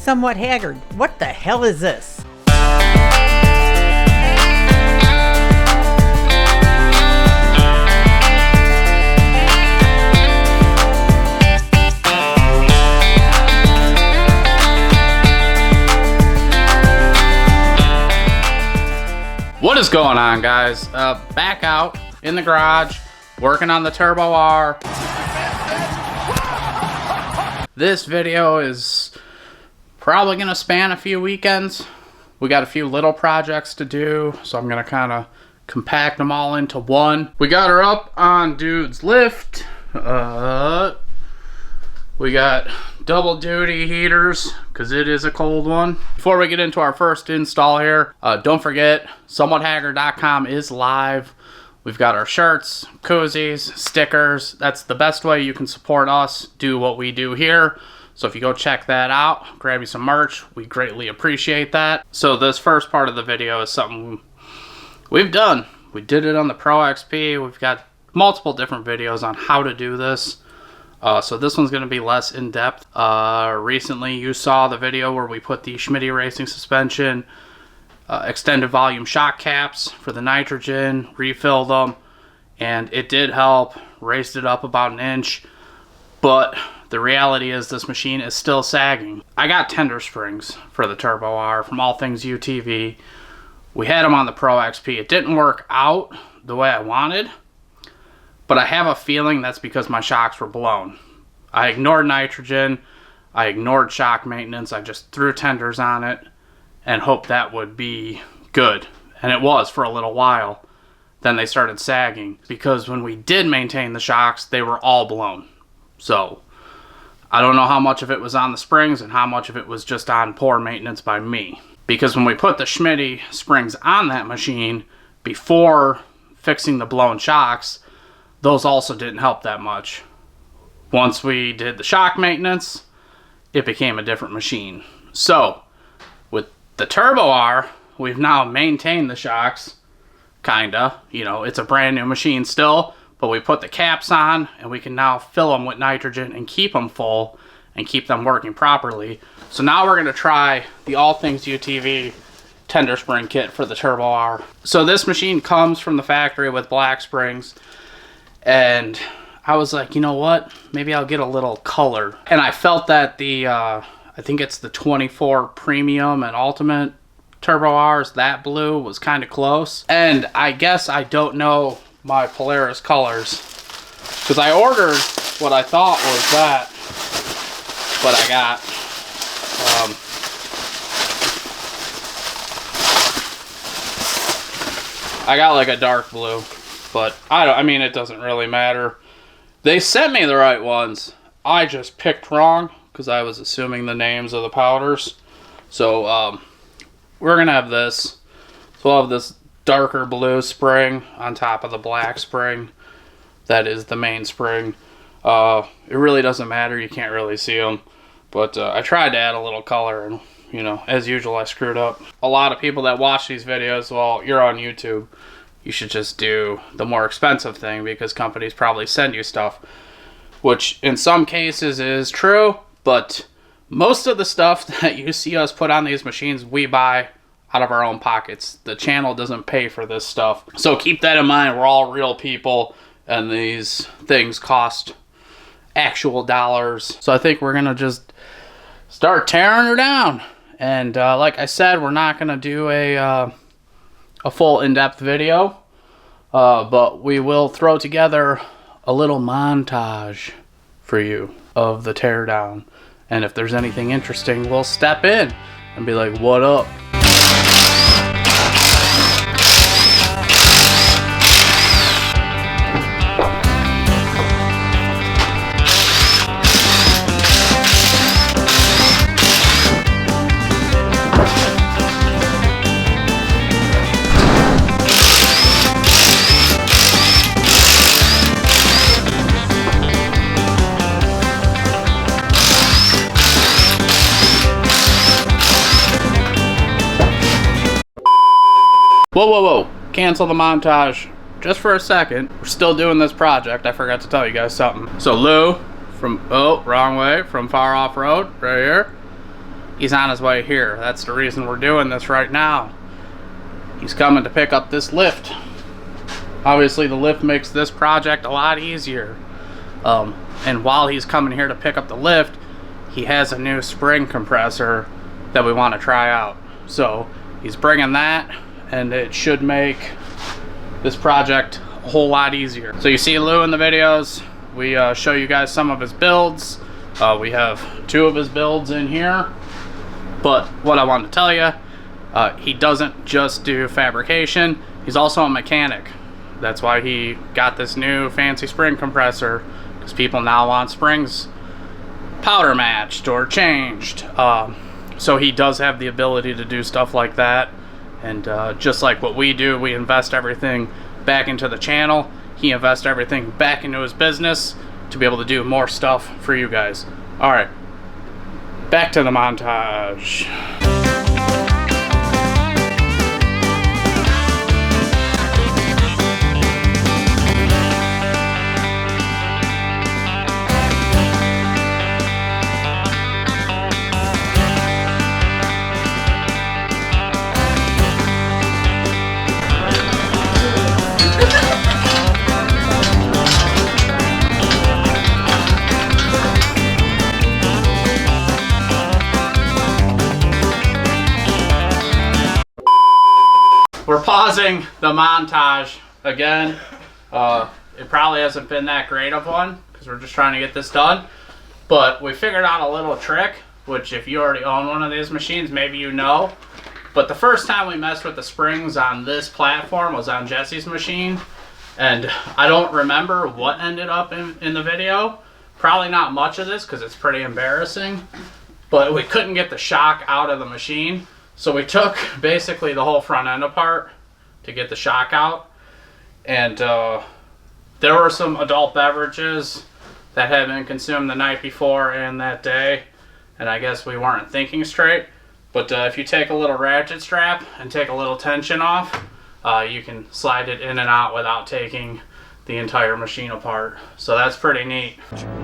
somewhat haggard. What the hell is this? What is going on, guys? Back out in the garage, working on the Turbo R. This video is probably gonna span a few weekends. We got a few little projects to do, so I'm gonna kind of compact them all into one. We got her up on dude's lift. We got double duty heaters because it is a cold one. Before we get into our first install here, don't forget somewhathaggard.com is live. We've got our shirts, koozies, stickers. That's the best way you can support us, do what we do here. So if you go check that out, grab you some merch, we greatly appreciate that. So this first part of the video is something we've done. We did it on the Pro XP. We've got multiple different videos on how to do this. So this one's going to be less in-depth. Recently you saw the video where we put the Schmitty Racing suspension, extended volume shock caps for the nitrogen, refilled them, and it did help, raised it up about an inch, but the reality is this machine is still sagging. I got tender springs for the Turbo R from All Things UTV. We had them on the Pro XP. It didn't work out the way I wanted, but I have a feeling that's because my shocks were blown. I ignored nitrogen, I ignored shock maintenance, I just threw tenders on it and hoped that would be good. And it was for a little while. Then they started sagging because when we did maintain the shocks, they were all blown. So I don't know how much of it was on the springs and how much of it was just on poor maintenance by me. Because when we put the Schmitty springs on that machine before fixing the blown shocks, those also didn't help that much. Once we did the shock maintenance, it became a different machine. So with the Turbo R, we've now maintained the shocks, kinda. You know, it's a brand new machine still, but we put the caps on and we can now fill them with nitrogen and keep them full and keep them working properly. So now we're gonna try the All Things UTV tender spring kit for the Turbo R. So this machine comes from the factory with black springs, and I was like, you know what? Maybe I'll get a little color. And I felt that the, I think it's the 24 Premium and Ultimate Turbo R's, that blue was kind of close. And I guess I don't know my Polaris colors, because I ordered what I thought was that, but I got like a dark blue, but I mean, it doesn't really matter. They sent me the right ones. I just picked wrong because I was assuming the names of the powders. So we're gonna have this. So we'll have this darker blue spring on top of the black spring. That is the main spring. It really doesn't matter. You can't really see them. But I tried to add a little color, and you know, as usual, I screwed up. A lot of people that watch these videos, well, you're on YouTube. You should just do the more expensive thing because companies probably send you stuff, which in some cases is true, but most of the stuff that you see us put on these machines, we buy out of our own pockets. The channel doesn't pay for this stuff. So keep that in mind. We're all real people, and these things cost actual dollars. So I think we're going to just start tearing her down. And like I said, we're not going to do a full in-depth video, but we will throw together a little montage for you of the teardown. And if there's anything interesting, we'll step in and be like, what up? Whoa, whoa, whoa. Cancel the montage just for a second. We're still doing this project. I forgot to tell you guys something. So Lou from, oh, wrong way, from Far Off Road, right here. he's on his way here. That's the reason we're doing this right now. He's coming to pick up this lift. Obviously the lift makes this project a lot easier. And while he's coming here to pick up the lift, he has a new spring compressor that we want to try out. So he's bringing that, and it should make this project a whole lot easier. So you see Lou in the videos. We show you guys some of his builds. We have 2 of his builds in here. But what I wanted to tell you, he doesn't just do fabrication, he's also a mechanic. That's why he got this new fancy spring compressor, because people now want springs powder matched or changed. So he does have the ability to do stuff like that. And just like what we do, we invest everything back into the channel. He invests everything back into his business to be able to do more stuff for you guys. All right, back to the montage. We're pausing the montage again. It probably hasn't been that great of one because we're just trying to get this done. But we figured out a little trick, which if you already own one of these machines, maybe you know. But the first time we messed with the springs on this platform was on Jesse's machine. And I don't remember what ended up in the video. Probably not much of this because it's pretty embarrassing. But we couldn't get the shock out of the machine. So we took basically the whole front end apart to get the shock out. And there were some adult beverages that had been consumed the night before and that day. And I guess we weren't thinking straight. But if you take a little ratchet strap and take a little tension off, you can slide it in and out without taking the entire machine apart. So that's pretty neat. Thumbs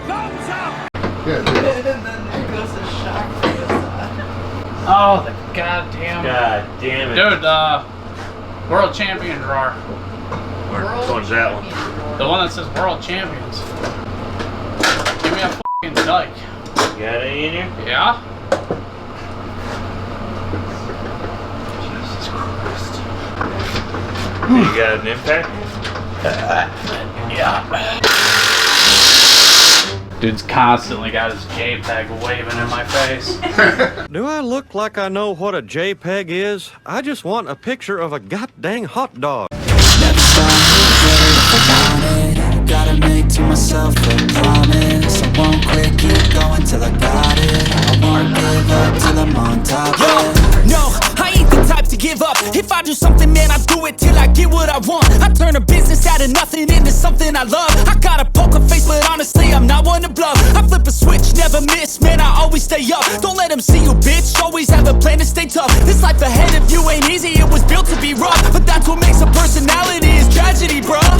up! Yeah, and then there goes the shock to the side. Oh, the goddamn. God damn it. Dude, world champion drawer. Which one's that one? The one that says world champions. Give me a fucking dike. You got any in here? Yeah? Jesus Christ. You got an impact? Yeah. Dude's constantly got his JPEG waving in my face. Do I look like I know what a JPEG is? I just want a picture of a goddamn hot dog. Never stop, it. Gotta make to myself a promise. I won't quit, keep going till I got it. I won't give up till I'm on top. No, I ain't the type to give up. If I do something, man, I do it till I get what I want. I turn a business out of nothing into something I love. I got a poker face, but honestly, I'm not one to bluff. I flip a switch, never miss, man, I always stay up. Don't let them see you, bitch, always have a plan to stay tough. This life ahead of you ain't easy, it was built to be rough. But that's what makes a personality, is tragedy, bruh.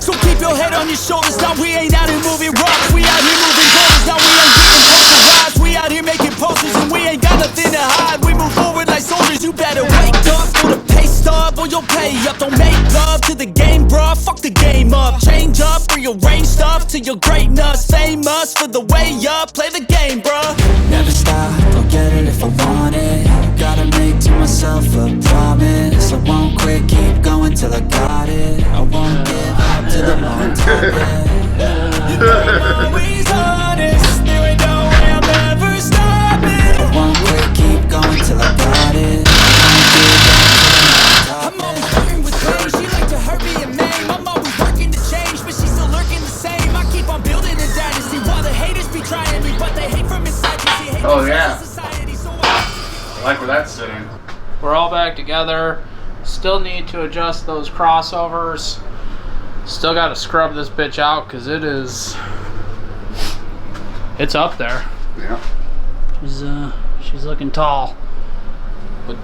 So keep your head on your shoulders. Now we ain't out here moving rocks. We out here moving corners. Now we ain't getting posterized. We out here making posters and we ain't got nothing to hide. We move forward like soldiers. You better wake up for the pay stub or you'll pay up. Don't make love to the game, bruh. Fuck the game up. Change up, rearrange stuff to your greatness. Famous for the way up. Play the game, bruh. Never stop, I'll get it if I want it. Gotta make to myself a promise. I won't quit, keep going till I got it. I won't give up till I'm on top. You know I'm always honest. There ain't no way I'm ever stopping. I won't quit, keep going till I got it. I'm always working with pain. She like to hurt me and maim. I'm always working to change, but she's still lurking the same. I keep on building a dynasty while the haters be trying me, but they hate from inside. Oh yeah. I like where that's sitting. We're all back together. Still need to adjust those crossovers. Still got to scrub this bitch out because it's up there. Yeah. She's looking tall. But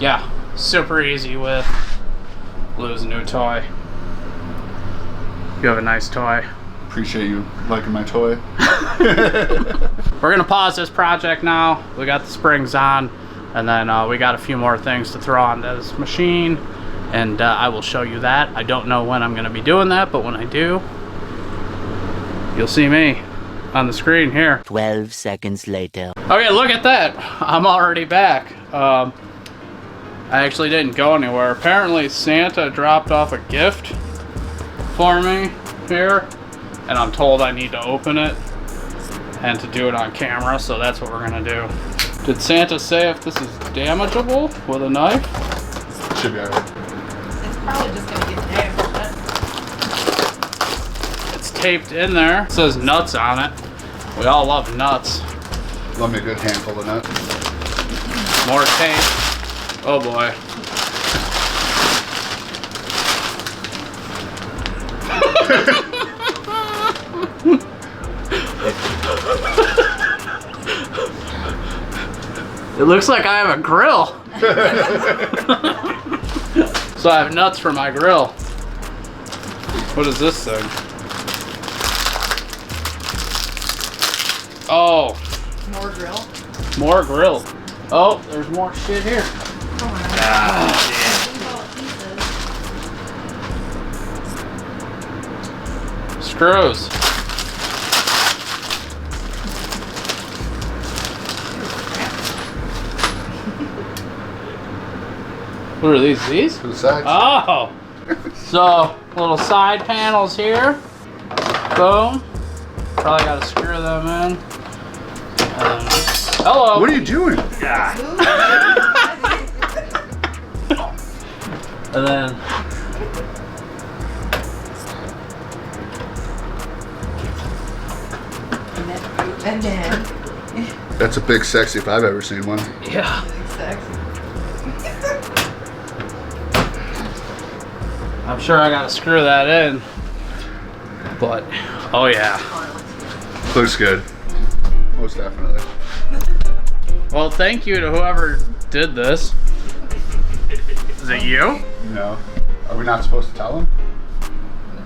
yeah, super easy with Lou's new toy. You have a nice toy. appreciate you liking my toy. We're gonna pause this project now. We got the springs on, and then we got a few more things to throw on this machine, and I will show you that. I don't know when I'm gonna be doing that, but when I do, you'll see me on the screen here. 12 seconds later. Okay, look at that. I'm already back. I actually didn't go anywhere. Apparently Santa dropped off a gift for me here, and I'm told I need to open it and to do it on camera, so that's what we're gonna do. Did Santa say if this is damageable with a knife? Should be alright. It's probably just gonna get damaged. It's taped in there. It says nuts on it. We all love nuts. Love me a good handful of nuts. More tape. Oh boy. It looks like I have a grill. So I have nuts for my grill. What is this thing? Oh. More grill. More grill. Oh, there's more shit here. Screws. What are these? These? To the sides. Oh! So, little side panels here. Boom. Probably gotta screw them in. Hello! What are you doing? And then And then. That's a big sexy if I've ever seen one. yeah. I'm sure I gotta screw that in. But oh yeah. Looks good. Most definitely. Well, thank you to whoever did this. Is it you? No. Are we not supposed to tell him?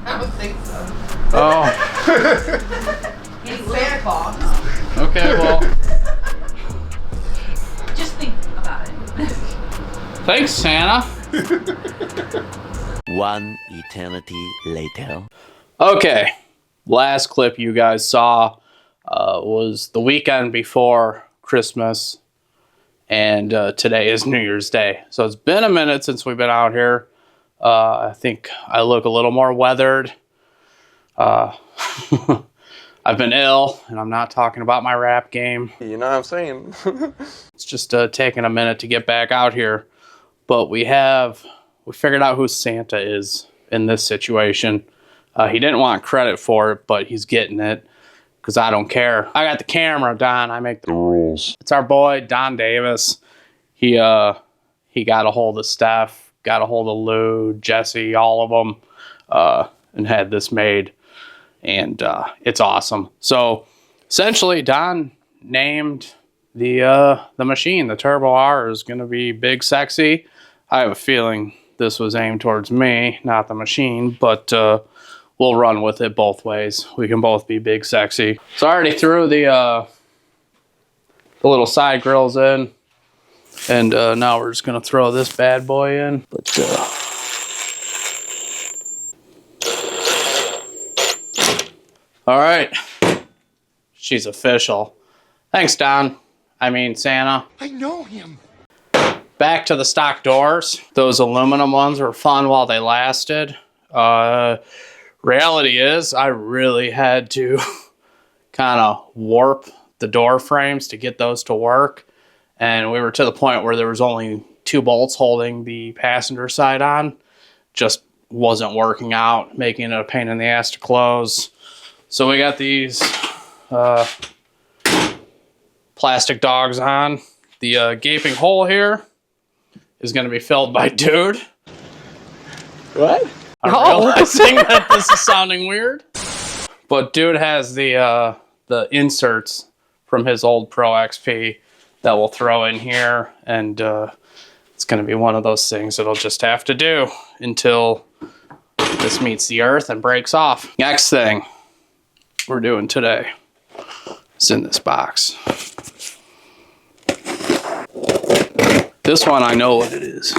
I don't think so. Oh. He's Santa Claus. Okay, well. Just think about it. Thanks, Santa. One eternity later. Okay, last clip you guys saw was the weekend before Christmas, and today is New Year's Day. So it's been a minute since we've been out here. I think I look a little more weathered. I've been ill, and I'm not talking about my rap game. You know what I'm saying? It's just taking a minute to get back out here. But we figured out who Santa is in this situation. He didn't want credit for it, but he's getting it because I don't care. I got the camera, Don. I make the rules. It's our boy, Don Davis. He got a hold of Steph, got a hold of Lou, Jesse, all of them, and had this made. And it's awesome. So essentially, Don named the machine, the Turbo R, is going to be big, sexy. I have a feeling this was aimed towards me, not the machine, but we'll run with it both ways. We can both be big, sexy. So I already threw the little side grills in, and now we're just going to throw this bad boy in. But all right, she's official. Thanks, Don. I mean, Santa. I know him. Back to the stock doors. Those aluminum ones were fun while they lasted. Reality is, I really had to kind of warp the door frames to get those to work. And we were to the point where there was only 2 bolts holding the passenger side on. Just wasn't working out, making it a pain in the ass to close. So we got these plastic dogs on. The gaping hole here is going to be filled by Dude. What? I'm realizing that this is sounding weird. But Dude has the inserts from his old Pro XP that we'll throw in here. And it's going to be one of those things that'll just have to do until this meets the earth and breaks off. Next thing. we're doing today is in this box. This one, I know what it is.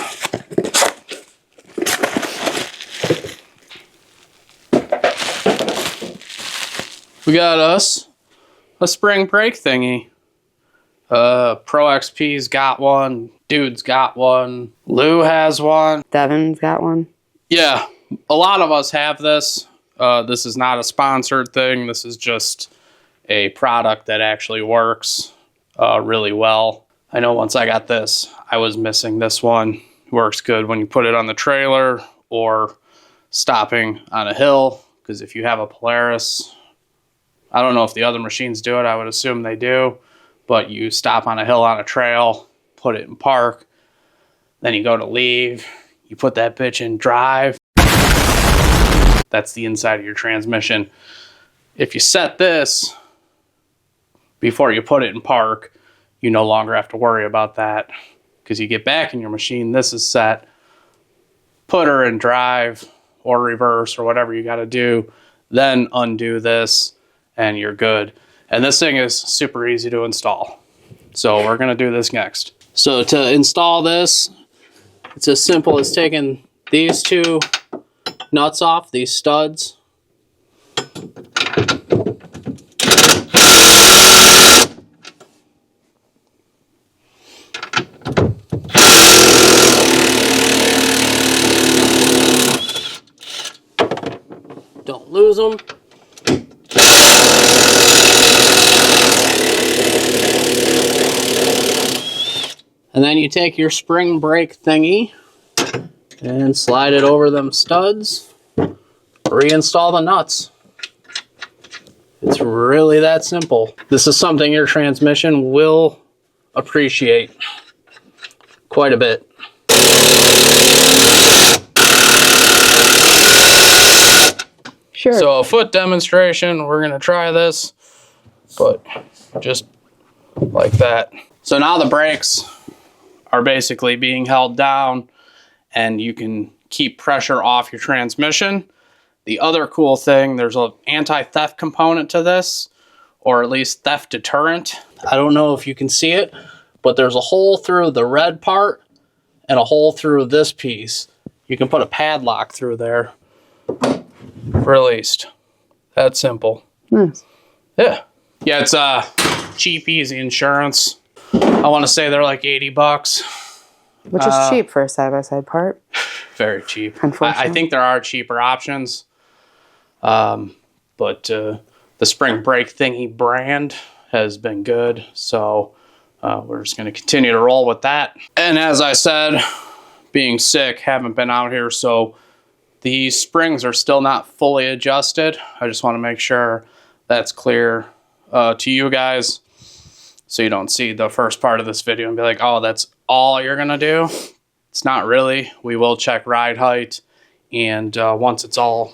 We got us a spring brake thingy. Pro XP's got one. Dude's got one. Lou has one. Devin's got one. Yeah, a lot of us have this. This is not a sponsored thing. This is just a product that actually works really well. I know once I got this, I was missing this one. It works good when you put it on the trailer or stopping on a hill, because if you have a Polaris, I don't know if the other machines do it, I would assume they do, but you stop on a hill on a trail, put it in park, then you go to leave, you put that bitch in drive. That's the inside of your transmission. If you set this before you put it in park, you no longer have to worry about that, because you get back in your machine, this is set, put her in drive or reverse or whatever you got to do, then undo this and you're good. And this thing is super easy to install. So we're going to do this next. So to install this, it's as simple as taking these two nuts off, these studs. Don't lose them. And then you take your spring brake thingy and slide it over them studs. Reinstall the nuts. It's really that simple. This is something your transmission will appreciate quite a bit. Sure. So a foot demonstration, we're gonna try this, but just like that. So now the brakes are basically being held down and you can keep pressure off your transmission. The other cool thing, there's an anti-theft component to this, or at least theft deterrent. I don't know if you can see it, but there's a hole through the red part and a hole through this piece. You can put a padlock through there. Released. That simple. Nice. Yeah. Yeah, it's cheap, easy insurance. I want to say they're like 80 bucks. Which is cheap for a side-by-side part. Very cheap. Unfortunately. I think there are cheaper options. But the spring brake thingy brand has been good. So we're just going to continue to roll with that. And as I said, being sick, haven't been out here, so these springs are still not fully adjusted. I just want to make sure that's clear to you guys, so you don't see the first part of this video and be like, oh, that's all you're going to do. It's not really. We will check ride height, and once it's all...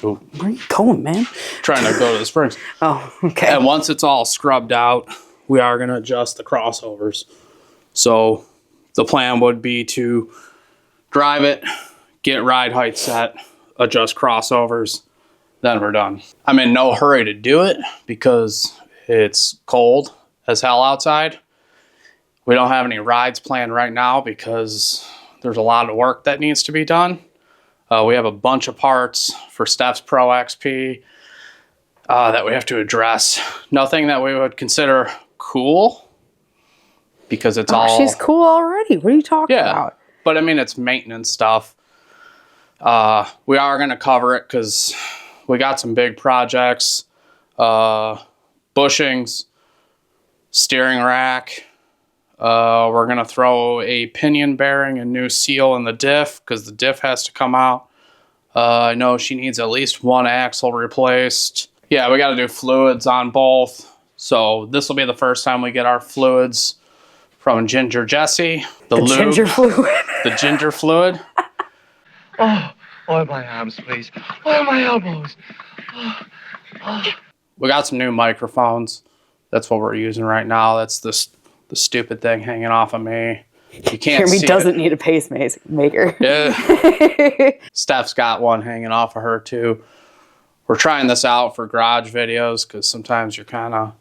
Ooh, where are you going, man? Trying to go to the springs. Oh, okay. And once it's all scrubbed out, we are going to adjust the crossovers. So the plan would be to drive it, get ride height set, adjust crossovers, then we're done. I'm in no hurry to do it because it's cold as hell outside. We don't have any rides planned right now because there's a lot of work that needs to be done. We have a bunch of parts for Steph's Pro XP that we have to address. Nothing that we would consider cool because it's all... She's cool already. What are you talking about? But I mean, it's maintenance stuff. We are going to cover it because we got some big projects. Bushings, steering rack. We're going to throw a pinion bearing and new seal in the diff because the diff has to come out. I know she needs at least one axle replaced. Yeah, we got to do fluids on both. So this will be the first time we get our fluids from Ginger Jessie. The lube, ginger fluid. The ginger fluid. Oh, oil my arms, please. Oil my elbows. We got some new microphones. That's what we're using right now. That's the stupid thing hanging off of me. You can't see Jeremy doesn't need a pacemaker. Yeah. Steph's got one hanging off of her too. We're trying this out for garage videos because sometimes you're kind of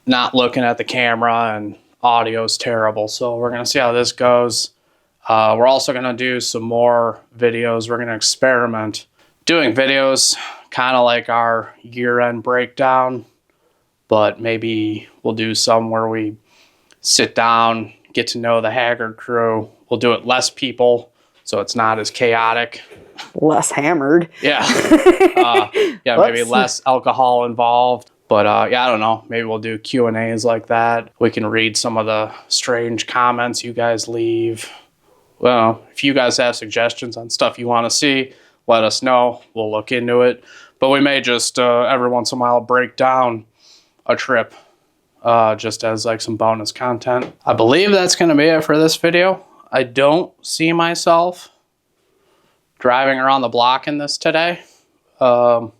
not looking at the camera and audio's terrible. So we're going to see how this goes. We're also going to do some more videos. We're going to experiment doing videos kind of like our year-end breakdown, but maybe we'll do some where we sit down, get to know the Haggard crew. We'll do it less people, so it's not as chaotic. Less hammered. Yeah. Yeah, maybe less alcohol involved. But yeah, I don't know. Maybe we'll do Q&As like that. We can read some of the strange comments you guys leave. Well, if you guys have suggestions on stuff you want to see, let us know. We'll look into it. But we may just every once in a while break down a trip just as like some bonus content. I believe that's going to be it for this video. I don't see myself driving around the block in this today to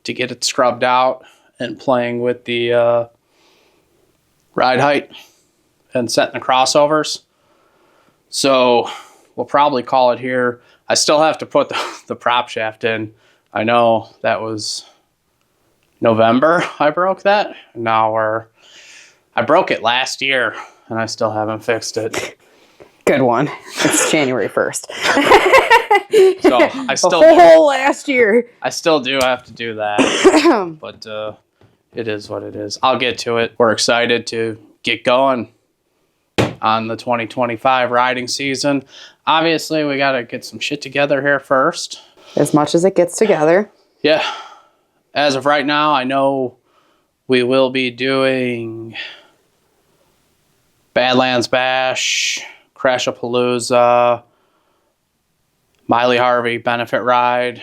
get it scrubbed out and playing with the ride height and setting the crossovers. So we'll probably call it here. I still have to put the prop shaft in. I know that was November I broke that. Now I broke it last year and I still haven't fixed it. Good one. It's January 1st. So I still the whole last year. I still do have to do that. But it is what it is. I'll get to it. We're excited to get going on the 2025 riding season. Obviously, we got to get some shit together here first. As much as it gets together. Yeah. As of right now, I know we will be doing Badlands Bash, Crashapalooza, Miley Harvey Benefit Ride.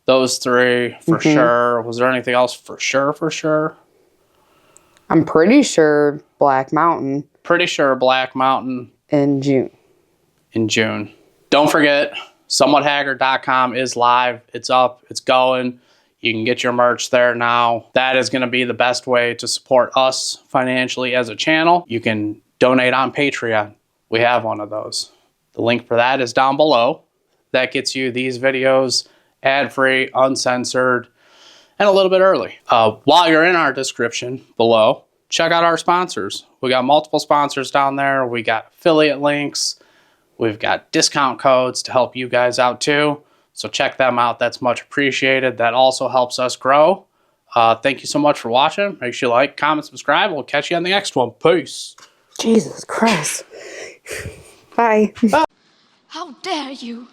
Those three for sure. Was there anything else for sure? I'm pretty sure Black Mountain. Pretty sure Black Mountain. In June. Don't forget, somewhathaggard.com is live. It's up. It's going. You can get your merch there now. That is going to be the best way to support us financially as a channel. You can donate on Patreon. We have one of those. The link for that is down below. That gets you these videos ad-free, uncensored, and a little bit early. While you're in our description below, check out our sponsors. We got multiple sponsors down there. We got affiliate links. We've got discount codes to help you guys out too. So check them out. That's much appreciated. That also helps us grow. Thank you so much for watching. Make sure you like, comment, subscribe. We'll catch you on the next one. Peace. Jesus Christ. Bye. How dare you?